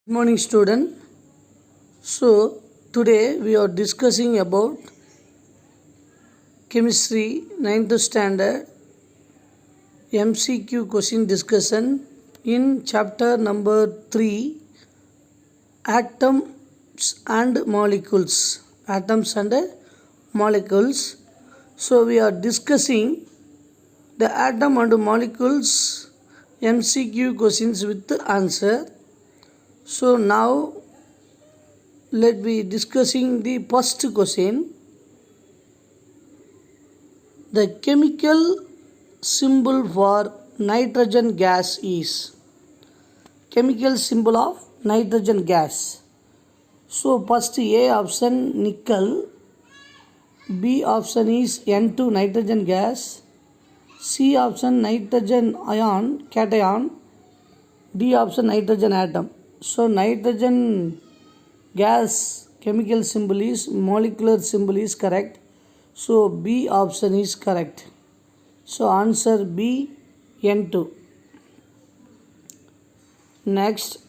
Good morning, student. So today we are discussing about chemistry 9th standard MCQ question discussion in chapter number 3, atoms and molecules. Atoms and molecules. So we are discussing the atom and molecules MCQ questions with the answer. So now let me discussing the first question. The chemical symbol for nitrogen gas is chemical symbol of nitrogen gas. So first A option nickel, B option is N2 nitrogen gas, C option nitrogen ion cation, D option nitrogen atom. So nitrogen gas chemical symbol is molecular symbol is correct. So B option is correct. So answer B, N2. Next,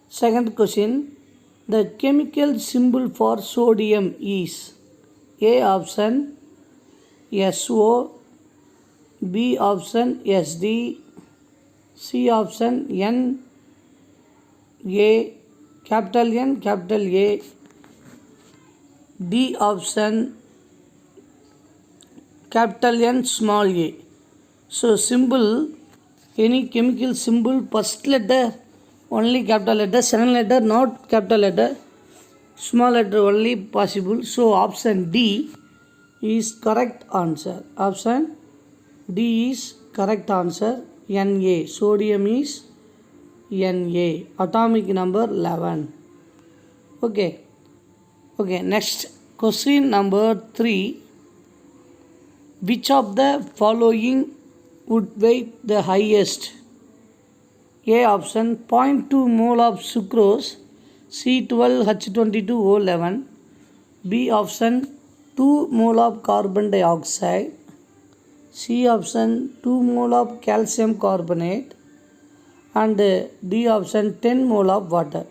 second question. The chemical symbol for sodium is A option SO, B option SD, C option N, A, capital N, capital A, D option capital N, small a. So symbol, any chemical symbol, first letter only capital letter, second letter not capital letter, small letter only possible. So option D is correct answer. Option D is correct answer. Na, sodium is Na, atomic number 11. Okay, next question number 3. Which of the following would weigh the highest? A option 0.2 mole of sucrose C12H22O11, B option 2 mole of carbon dioxide, C option 2 mole of calcium carbonate, and D option 10 mole of water.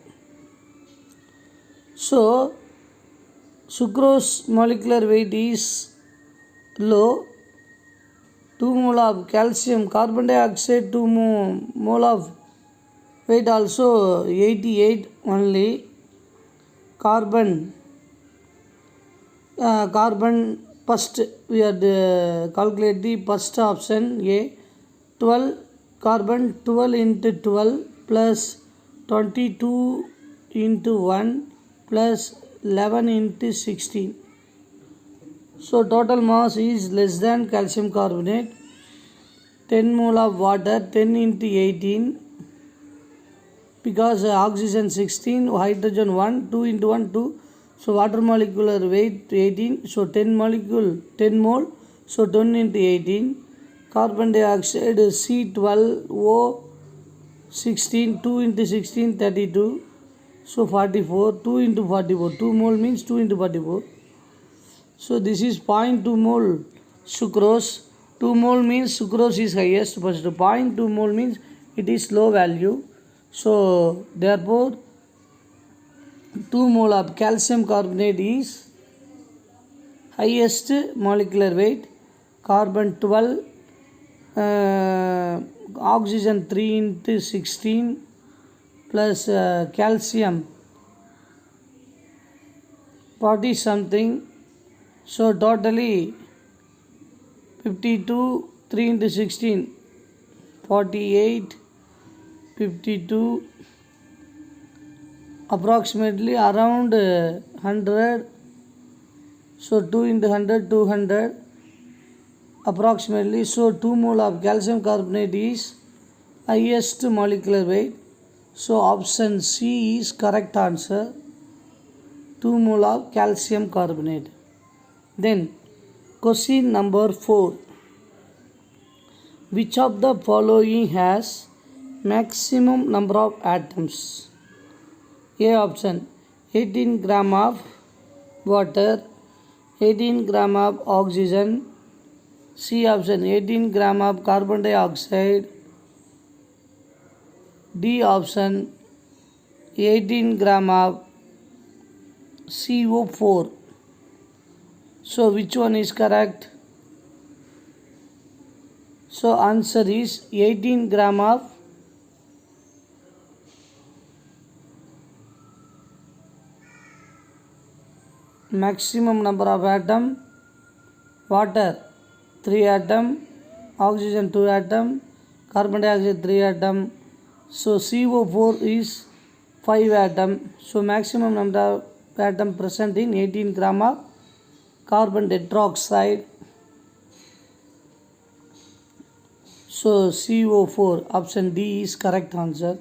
So sucrose molecular weight is low, 2 mole of calcium carbon dioxide, 2 mole of weight also 88 only. Carbon first we had calculate the first option A, 12 carbon 12 into 12 plus 22 into 1 plus 11 into 16. So total mass is less than calcium carbonate. 10 mole of water, 10 into 18, because oxygen 16, hydrogen 1, 2 into 1 2. So water molecular weight 18, so 10 molecule 10 mole, so 10 into 18. Carbon dioxide C12O 16, 2 into 16 32, so 44, 2 into 44, 2 mole means 2 into 44. So this is 0.2 mole sucrose. 2 mole means sucrose is highest, but 0.2 mole means it is low value. So therefore 2 mole of calcium carbonate is highest molecular weight. Carbon 12, oxygen 3 into 16 plus calcium 40 something. So totally 52, 3 into 16, 48, 52, approximately around 100. So 2 into 100, 200 approximately. So 2 mole of calcium carbonate is highest molecular weight. So option C is correct answer. 2 mole of calcium carbonate. Then question number 4. Which of the following has maximum number of atoms? A option 18 gram of water, 18 gram of oxygen, C option 18 gram of carbon dioxide. D option 18 gram of CO4. So which one is correct? So answer is 18 gram of maximum number of atom. Water 3 atom, oxygen 2 atom, carbon dioxide 3 atom. So CO4 is 5 atom. So maximum number of atom present in 18 gram of carbon tetroxide. So CO4 option D is correct answer.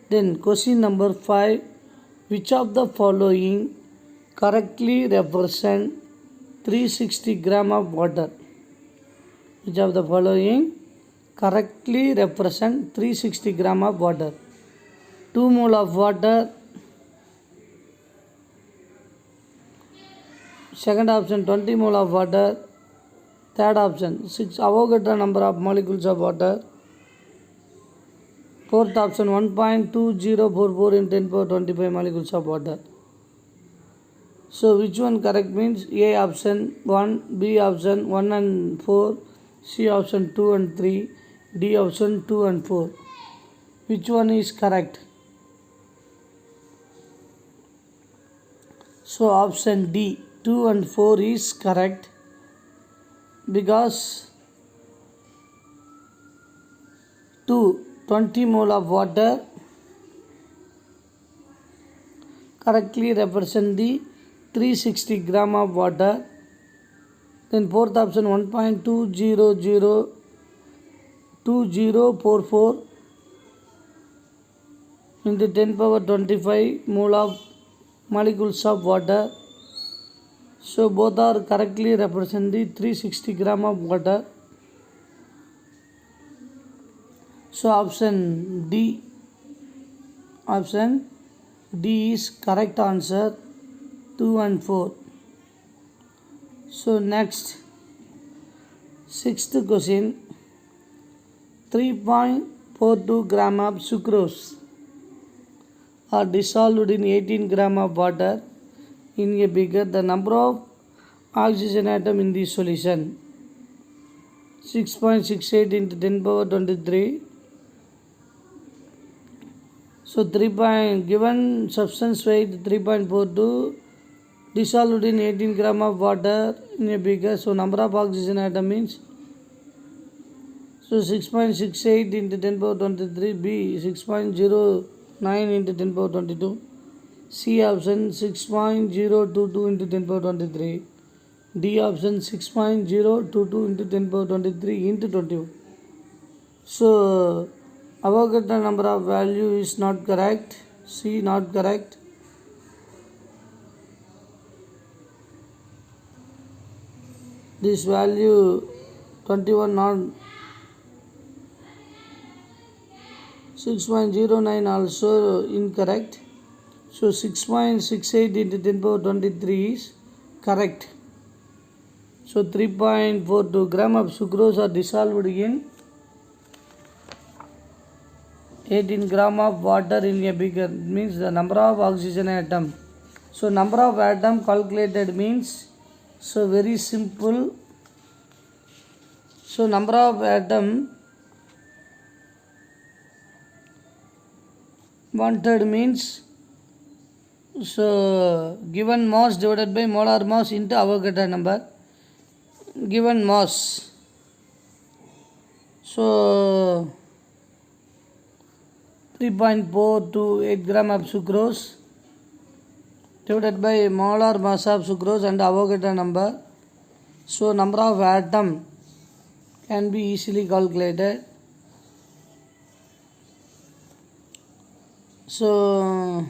Then question number 5. Which of the following correctly represent 360 gram of water? Which of the following correctly represent 360 gram of water? 2 mole of water. Second option 20 mole of water. Third option 6 Avogadro number of molecules of water. Fourth option 1.2044 in 10 power 25 molecules of water. So which one correct means A option 1, B option 1 and 4, C option 2 and 3, D option 2 and 4. Which one is correct? So option D 2 and 4 is correct, because 20 mole of water correctly represent the 360 gram of water. Then fourth option 1.2044 into 10 power 25 mole of molecules of water. So both are correctly represent the 360 gram of water. So option D is correct answer, 2 and 4. So next, sixth question. 3.42 gram of sucrose are dissolved in 18 gram of water in a beaker. The number of oxygen atom in the solution 6.68 into 10 power 23. So given substance weight 3.42 dissolved in 18 gram of water in a beaker. So number of oxygen atom means, so 6.68 into 10 power 23, B 6.09 into 10 power 22, C option 6.022 into 10 power 23, D option 6.022 into 10 power 23 into 21. So Avogadro number of value is not correct. C not correct. This value 21 not. 6.09 also incorrect. So 6.68 into 10 power 23 is correct. So 3.42 gram of sucrose are dissolved in 18 gram of water in a beaker, means the number of oxygen atom. So number of atom calculated means, so very simple. So number of atom wanted means, so given mass divided by molar mass into Avogadro number. Given mass, so 3.428 gram of sucrose divided by molar mass of sucrose and Avogadro number. So number of atom can be easily calculated. So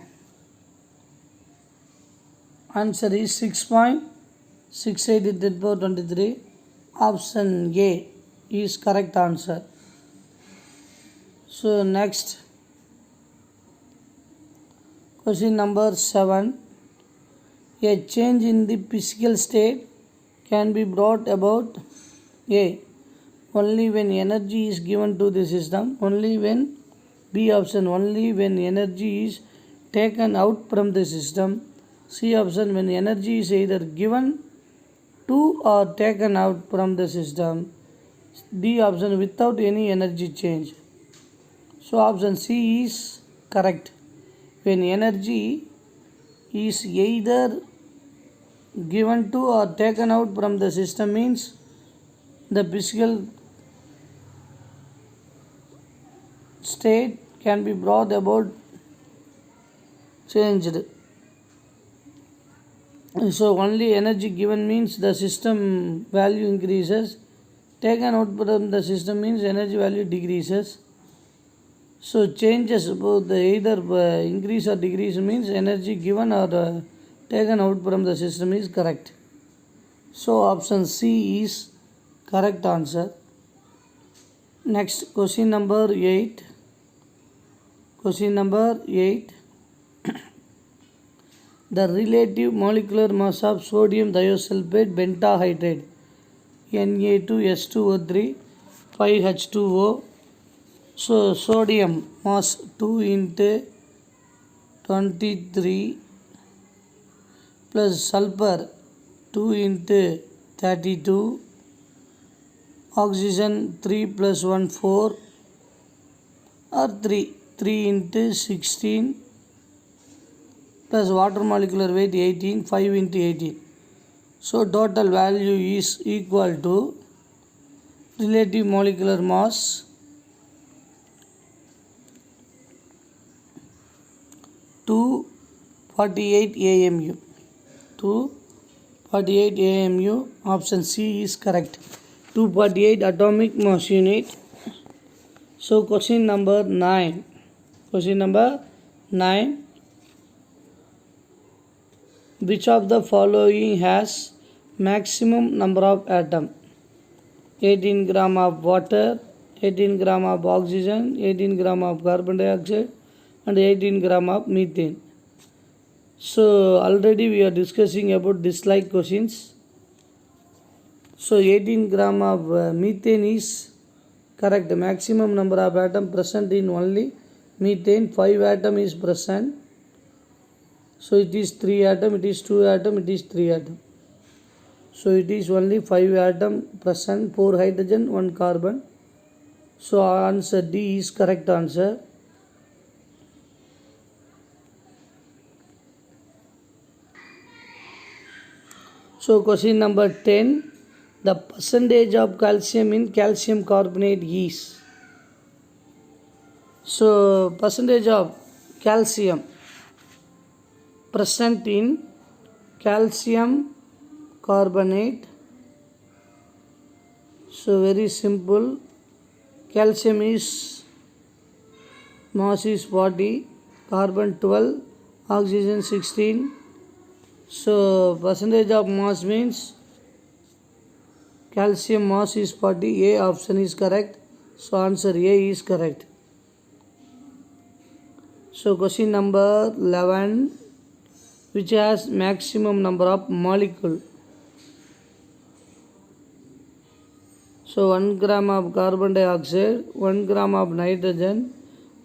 answer is 6.68 into 10 power 23. Option A is correct answer. So next, question number 7. A change in the physical state can be brought about A. Only when energy is given to the system. Only when B option. Only when energy is taken out from the system. C option. When energy is either given to or taken out from the system. D option. Without any energy change. So option C is correct. When energy is either given to or taken out from the system means the physical state can be brought about changed. So only energy given means the system value increases. Taken out from the system means energy value decreases. So changes both either increase or decrease means energy given or taken out from the system is correct. So option C is correct answer. Next question number 8. Question number 8. The relative molecular mass of sodium thiosulfate pentahydrate Na2S2O3 5H2O. So sodium mass 2 into 23 plus sulfur 2 into 32, oxygen 3 plus 1 4 or 3 into 16 plus water molecular weight 18, 5 into 18. So total value is equal to relative molecular mass 248 AMU. 248 AMU. Option C is correct. 248 atomic mass unit. So question number 9. Question number 9. Which of the following has maximum number of atoms? 18 gram of water, 18 gram of oxygen, 18 gram of carbon dioxide and 18 gram of methane. So already we are discussing about dislike questions. So 18 gram of methane is correct. Maximum number of atoms present in only methane. 5 atom is present. So it is 3 atom, it is 2 atom, it is 3 atom. So it is only 5 atom present, 4 hydrogen, 1 carbon. So answer D is correct answer. So question number 10. The percentage of calcium in calcium carbonate is. So percentage of calcium present in calcium carbonate. So very simple. Calcium is mass is 40, carbon 12, oxygen 16. So percentage of mass means calcium mass is 40. A option is correct. So answer A is correct. So question number 11. Which has maximum number of molecule? So 1 gram of carbon dioxide, 1 gram of nitrogen,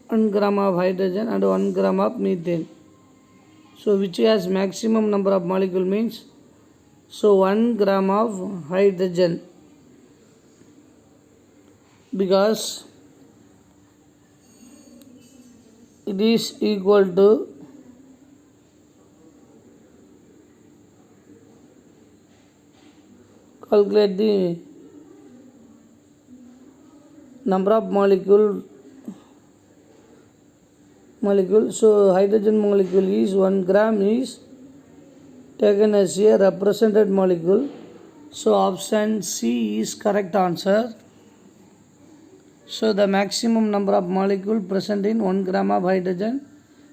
1 gram of hydrogen and 1 gram of methane. So which has maximum number of molecule means, so 1 gram of hydrogen, because it is equal to calculate the number of molecule. So hydrogen molecule is 1 gram is taken as a represented molecule. So option C is correct answer. So the maximum number of molecule present in 1 gram of hydrogen.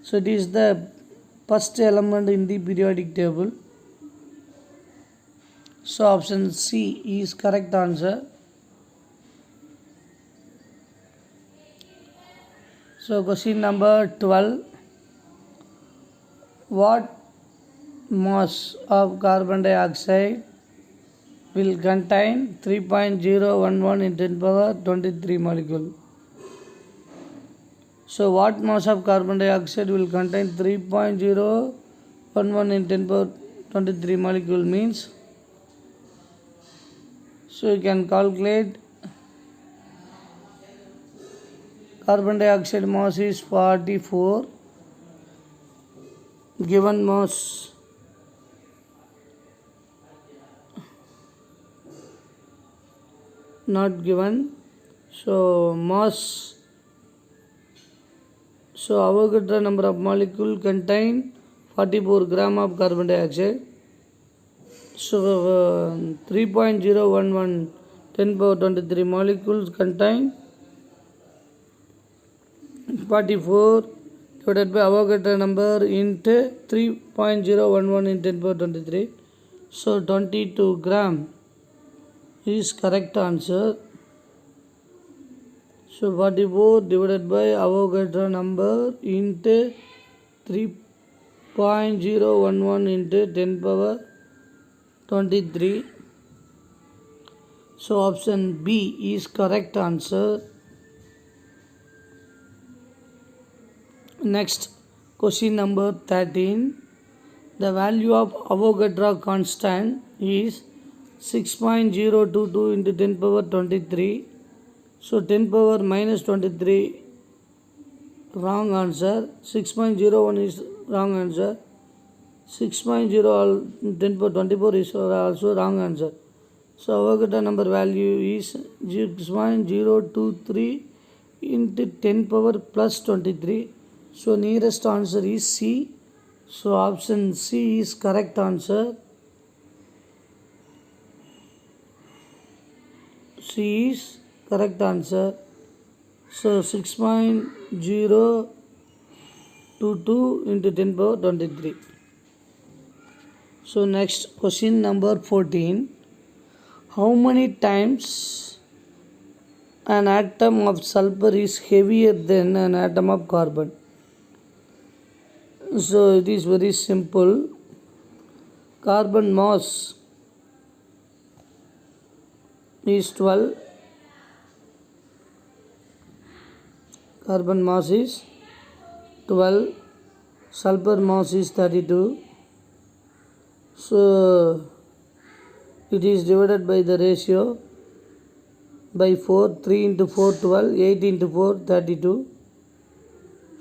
So it is the first element in the periodic table. So option C is correct answer. So question number 12. What mass of carbon dioxide will contain 3.011 in 10 power 23 molecule. So what mass of carbon dioxide will contain 3.011 in 10 power 23 molecule means, so you can calculate carbon dioxide mass is 44, given mass not given, so mass, so Avogadro number of molecule contain 44 gram of carbon dioxide. So 3.011 10 power 23 molecules contain 44 divided by Avogadro number into 3.011 in 10 power 23. So 22 gram is correct answer. So 44 divided by Avogadro number into 3.011 into 10 power 23. So option B is correct answer. Next, question number 13. The value of Avogadro constant is 6.022 into 10 power 23. So 10 power minus 23 wrong answer. 6.01 is wrong answer. 6.0 10 power 24 is also wrong answer. So Avogadro number value is 6.023 into 10 power plus 23. So nearest answer is C. So option C is correct answer. C is correct answer. So 6.022 into 10 power 23. So next question number 14. How many times an atom of sulfur is heavier than an atom of carbon? So it is very simple. Carbon mass is 12. Carbon mass is 12. Sulfur mass is 32. So it is divided by the ratio by 4. 3 into 4 12. 8 into 4 32.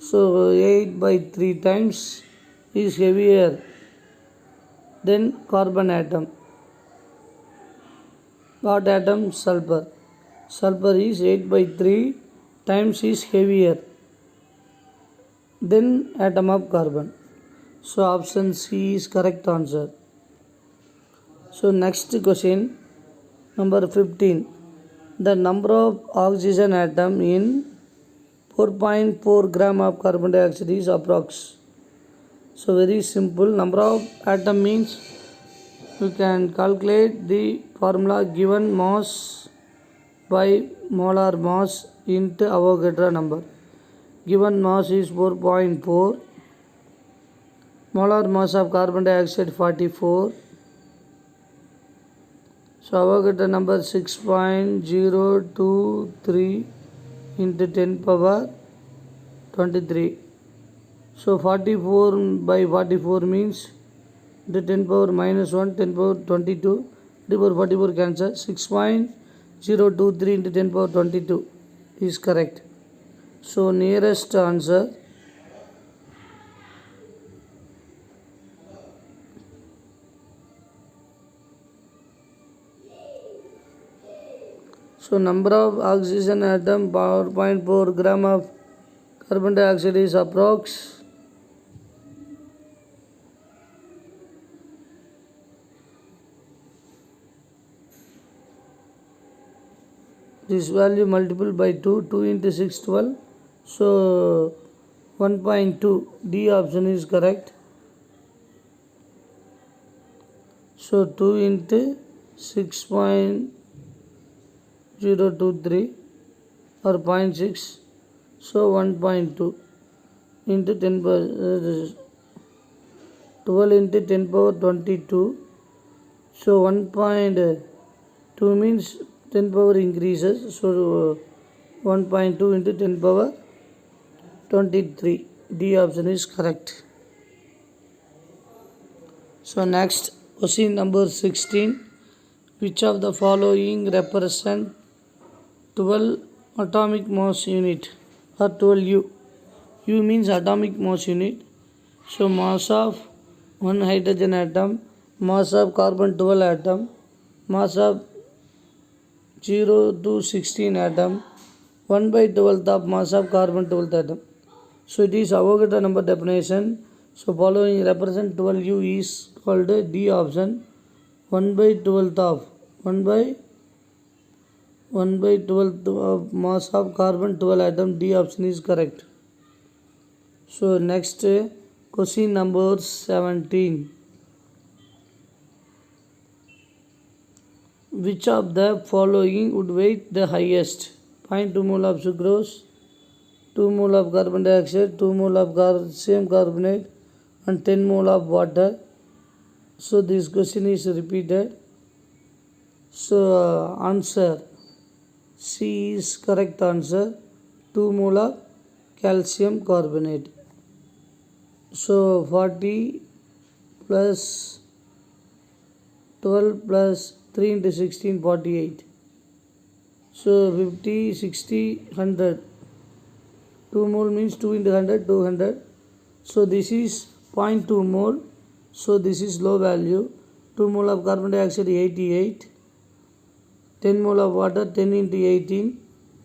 So 8 by 3 times is heavier than carbon atom. What atom? Sulfur. Sulfur is 8 by 3 times is heavier than atom of carbon. So option C is correct answer. So next question number 15. The number of oxygen atom in 4.4 gram of carbon dioxide is approx. So very simple. Number of atom means you can calculate the formula given mass by molar mass into Avogadro number. Given mass is 4.4. Molar mass of carbon dioxide 44. So Avogadro number 6.023 into 10 power 23. So 44 by 44 means the 10 power minus 1, 10 power 22, 10 power 44 cancel. 6.023 into 10 power 22 is correct. So nearest answer so number of oxygen atom 4.4 gram of carbon dioxide is approx. This value multiple by 2, 2 into 6 12. So 1.2. D option is correct. So 2 into 6.023 or 0.6. So 1.2 into 10 power 12 into 10 power 22. So 1.2 2 means 10 power increases, so 1.2 into 10 power 23. D option is correct. So next, question number 16. Which of the following represent 12 atomic mass unit or 12U? U means atomic mass unit. So mass of one hydrogen atom, mass of carbon 12 atom, mass of 0 to 16 atom, 1 by 12th of mass of carbon 12th atom. So it is Avogadro number definition. So following represent 12U is called D option. 1 by 12th of 1 by 12th of mass of carbon 12 atom. D option is correct. So next question number 17. Which of the following would weigh the highest? 0.2 mole of sucrose, 2 mole of carbon dioxide, 2 mole of calcium carbonate and 10 mole of water. So this question is repeated. So answer C is correct answer. 2 mole of calcium carbonate. So 40 plus 12 plus 3 into 16, 48. So 50, 60, 100. 2 mole means 2 into 100, 200. So this is 0.2 mole. So this is low value. 2 mole of carbon dioxide 88. 10 mole of water 10 into 18,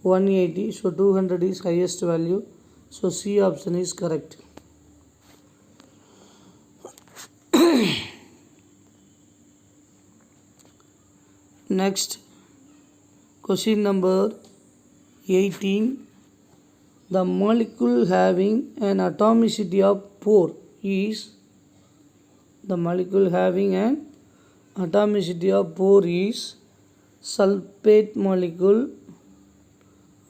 180. So 200 is highest value. So C option is correct. Next, question number 18. The molecule having an atomicity of 4 is sulfate molecule,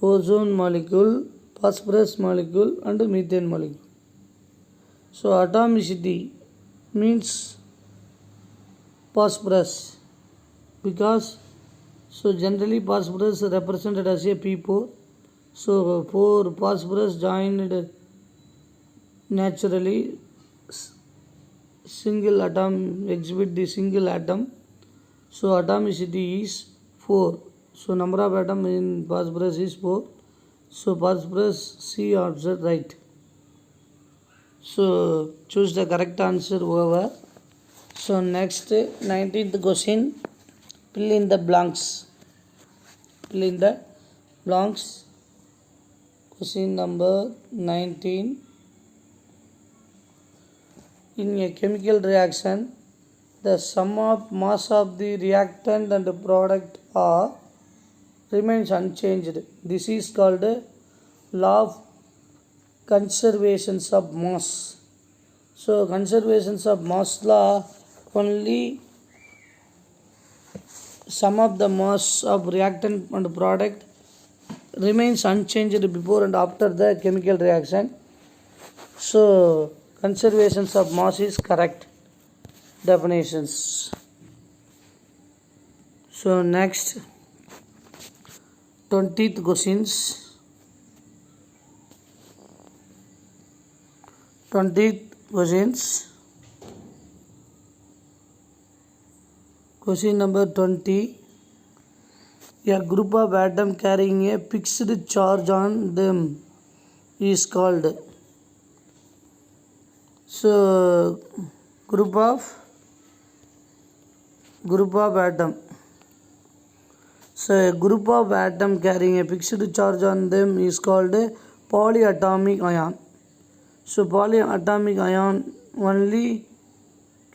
ozone molecule, phosphorus molecule and methane molecule. So atomicity means phosphorus, because generally phosphorus represented as a P4. So 4 phosphorus joined naturally, single atom exhibit the single atom. So atomicity is 4. So number of atom in phosphorus is 4. So phosphorus C answer right. So choose the correct answer over. So next 19th question. Fill in the blanks. Question number 19. In a chemical reaction, the sum of mass of the reactant and the product remains unchanged. This is called law of conservations of mass. So conservations of mass law, only sum of the mass of reactant and product remains unchanged before and after the chemical reaction. So conservations of mass is correct definitions. So next 20th questions. 20th questions. Question number 20. A group of atoms carrying a fixed charge on them is called. So group of atom. So a group of atom carrying a fixed charge on them is called a polyatomic ion. So polyatomic ion only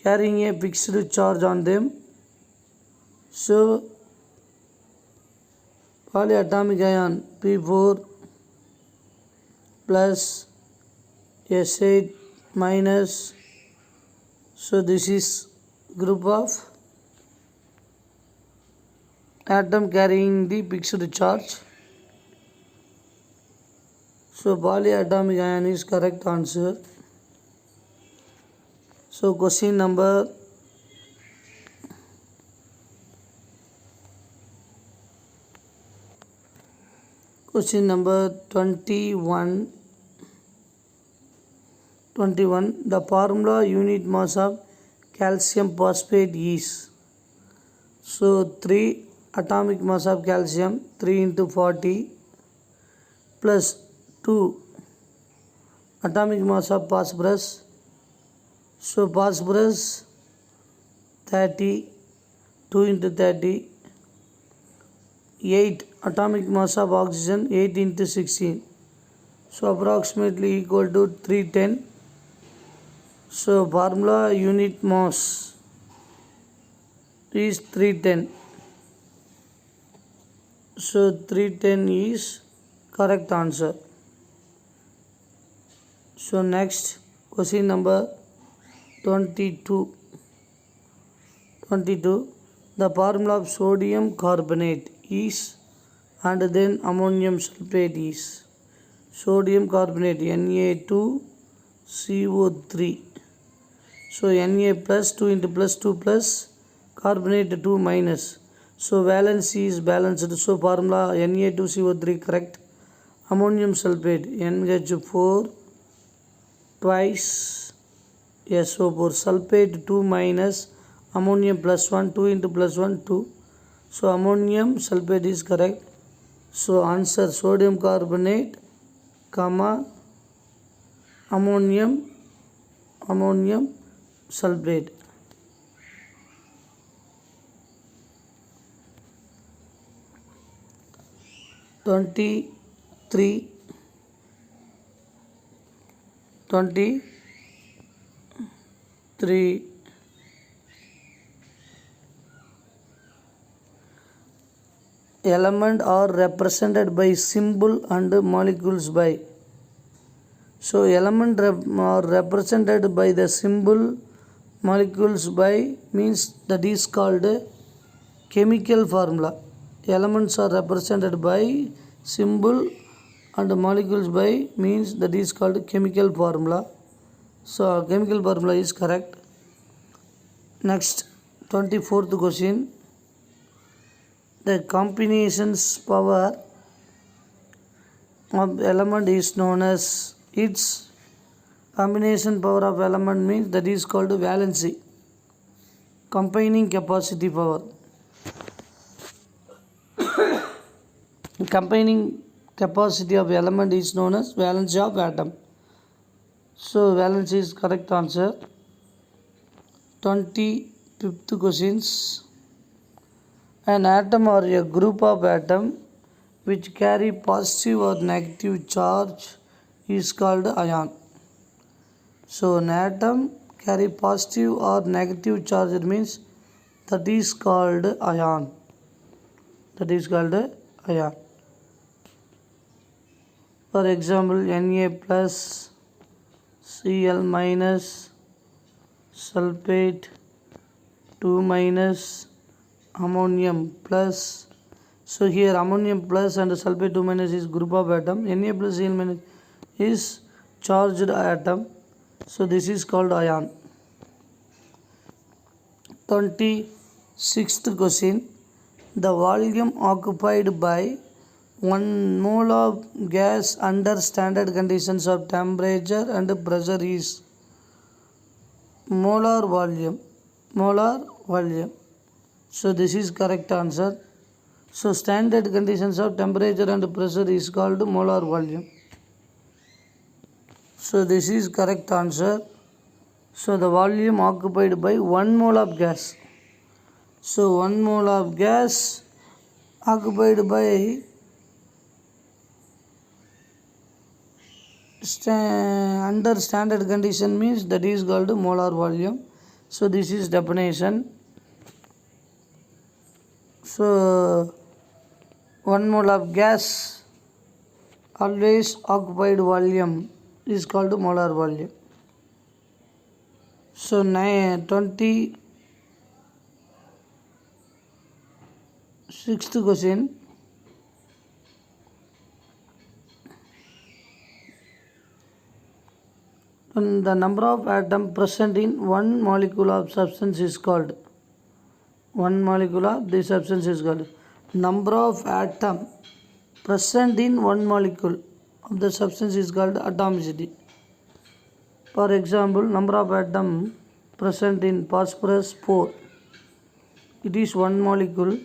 carrying a fixed charge on them. So polyatomic ion P4 plus S8 minus. So this is group of atom carrying the fixed charge. So polyatomic ion is correct answer. So question number Question number 21. The formula unit mass of calcium phosphate is. So 3 atomic mass of calcium, 3 into 40 plus 2 atomic mass of phosphorus. So phosphorus 30, 2 into 30, 8 atomic mass of oxygen, 8 into 16. So approximately equal to 310. So formula unit mass is 310. So 310 is correct answer. So next question number 22. The formula of sodium carbonate is, and then ammonium sulfate is. Sodium carbonate Na2CO3. So Na plus 2 into plus 2 plus, carbonate 2 minus. So valence is balanced. So formula Na2CO3 correct. Ammonium sulfate NH4 twice SO4. Sulfate 2 minus ammonium plus 1, 2 into plus 1 2. So ammonium sulfate is correct. So answer sodium carbonate comma ammonium sulfate. Twenty three element are represented by symbol and molecules by. So element are represented by the symbol, molecules by means that is called chemical formula. Elements are represented by symbol and molecules by means that is called chemical formula. So chemical formula is correct. Next 24th question. The combinations power of element is known as, its combination power of element means that is called valency. Combining capacity power. Combining capacity of element is known as valency of atom. So valency is correct answer. 25th questions. An atom or a group of atoms which carry positive or negative charge is called ion. So an atom carry positive or negative charge, it means that is called ion. That is called ion. For example, Na plus, Cl minus, sulfate 2 minus, ammonium plus. So here ammonium plus and sulfate 2 minus is group of atom. Na plus Cl minus is charged atom. So this is called ion. 26th question. The volume occupied by 1 mole of gas under standard conditions of temperature and pressure is molar volume. So this is correct answer. So standard conditions of temperature and pressure is called molar volume. So this is correct answer. So the volume occupied by 1 mole of gas. So 1 mole of gas occupied by under standard condition means that is called molar volume. So this is definition. So 1 mole of gas always occupied volume is called molar volume. So 26th question. And the number of atoms present in one molecule of substance is called. One molecule of this substance is called. Number of atoms present in one molecule of the substance is called atomicity. For example, number of atom present in phosphorus 4. It is one molecule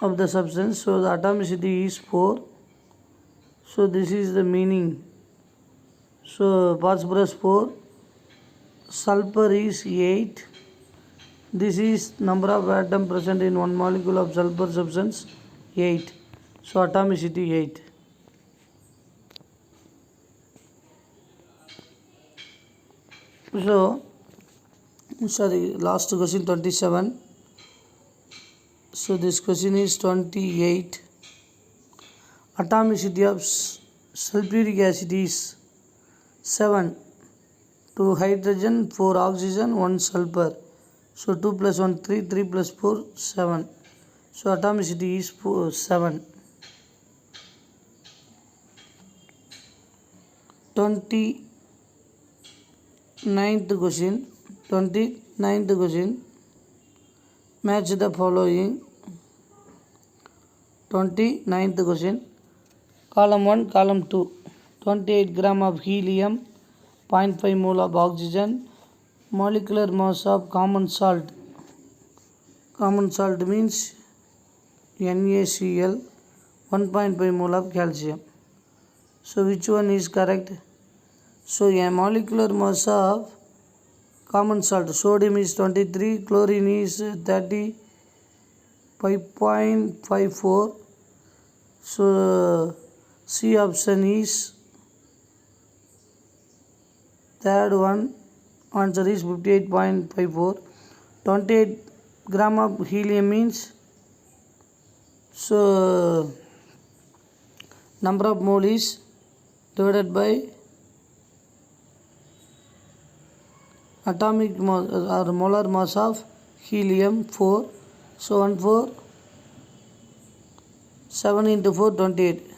of the substance, so the atomicity is 4. So this is the meaning. So phosphorus 4, sulfur is 8. This is number of atom present in one molecule of sulfur substance 8. So atomicity 8. So last question 27. So this question is 28. Atomicity of sulfuric acid is 7. 2 hydrogen, 4 oxygen, 1 sulfur. So 2 plus 1 3, 3 plus 4 7. So atomicity is 7. 29th question. Match the following. 29th question. Column 1, column 2. 28 gram of helium, 0.5 mole of oxygen, molecular mass of common salt. Common salt means NaCl, 1.5 mole of calcium. So which one is correct? So a molecular mass of common salt, sodium is 23, chlorine is 35.54. So C option is third one. Answer is 58.54. 28 gram of helium means, so number of mole is divided by atomic mass or molar mass of helium 4. So 1 4, 7 into 4 28.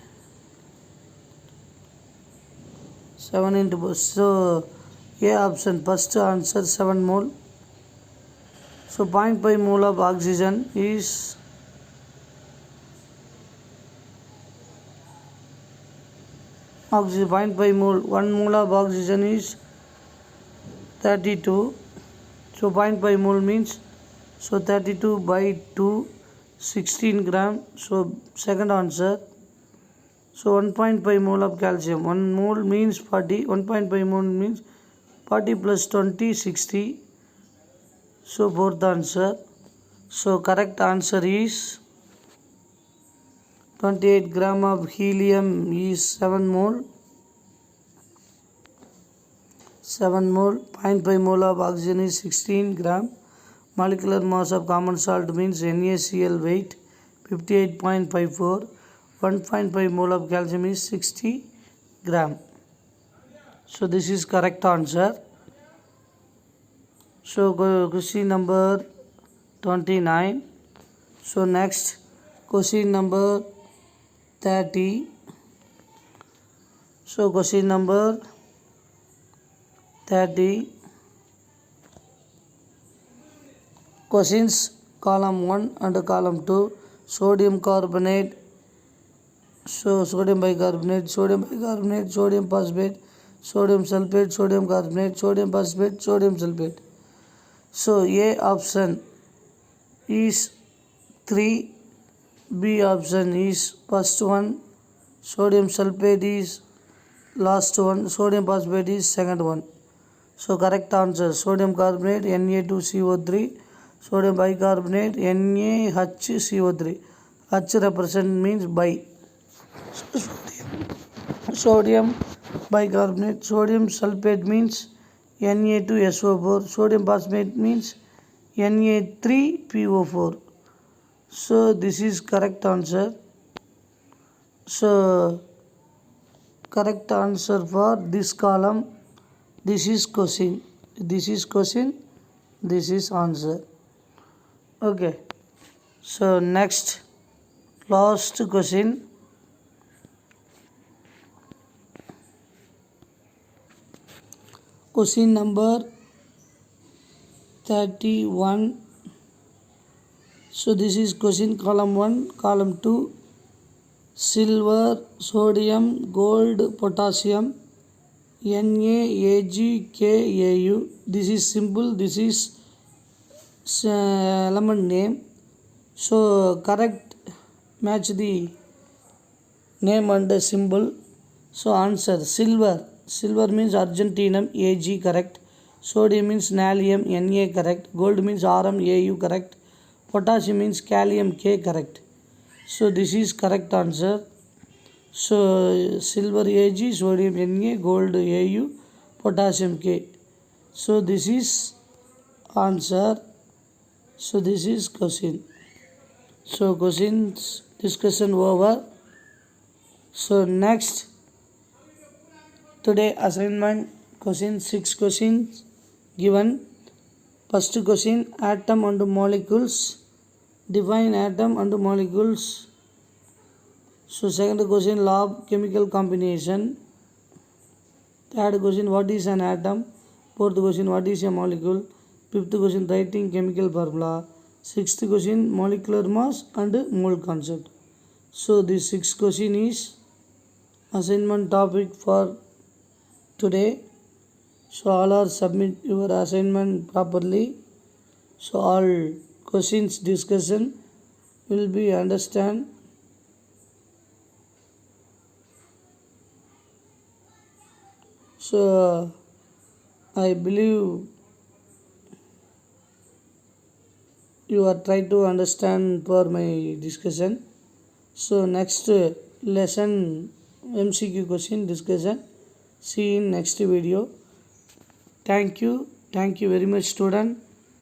7 into 4. So A option, first answer 7 mole. So 0.5 mole of oxygen is oxygen 0.5 mole. 1 mole of oxygen is 32. So 0.5 mole means, so 32 by 2, 16 gram. So second answer. So 1.5 mole of calcium. 1 mole means 40. 1.5 mole means 40 plus 20, 60. So fourth answer. So correct answer is 28 gram of helium is 7 mole. 7 mole. 0.5 mole of oxygen is 16 gram. Molecular mass of common salt means NaCl weight 58.54. 1.5 mole of calcium is 60 gram. So this is correct answer. So question number 29. So next question number 30. So question number 30. Questions column 1 and column 2. Sodium carbonate. So sodium bicarbonate, sodium phosphate, sodium sulfate, sodium carbonate, sodium phosphate, sodium sulfate. So A option is 3, B option is first one, sodium sulfate is last one, sodium phosphate is second one. So correct answer, sodium carbonate Na2CO3, sodium bicarbonate NaHCO3. H represent means bi. Sodium bicarbonate, sodium sulfate means Na2SO4, sodium phosphate means Na3PO4. So this is correct answer. So correct answer for this column. This is question. This is question. This is answer. Okay. So next, last question. Question number 31. So this is question column 1, column 2. silver, sodium, gold, potassium, NaAgKAu. This is simple. This is element name. So correct, match the name and the symbol. So answer silver. Silver means argentinum, Ag correct. Sodium means nallium, Na correct. Gold means Rm, Au correct. Potassium means calcium, K correct. So this is correct answer. So silver Ag, sodium Na, gold Au, potassium K. So this is answer. So this is question. So questions discussion over. So next, today assignment question, 6 questions given. First question, atom and molecules. Define atom and molecules. So second question, law of chemical combination. Third question, what is an atom? Fourth question, what is a molecule? Fifth question, writing chemical formula. Sixth question, molecular mass and mole concept. So this 6th question is assignment topic for today. So all are submit your assignment properly. So all questions discussion will be understand. So I believe you are trying to understand for my discussion. So next lesson MCQ question discussion. See in next video. Thank you very much student.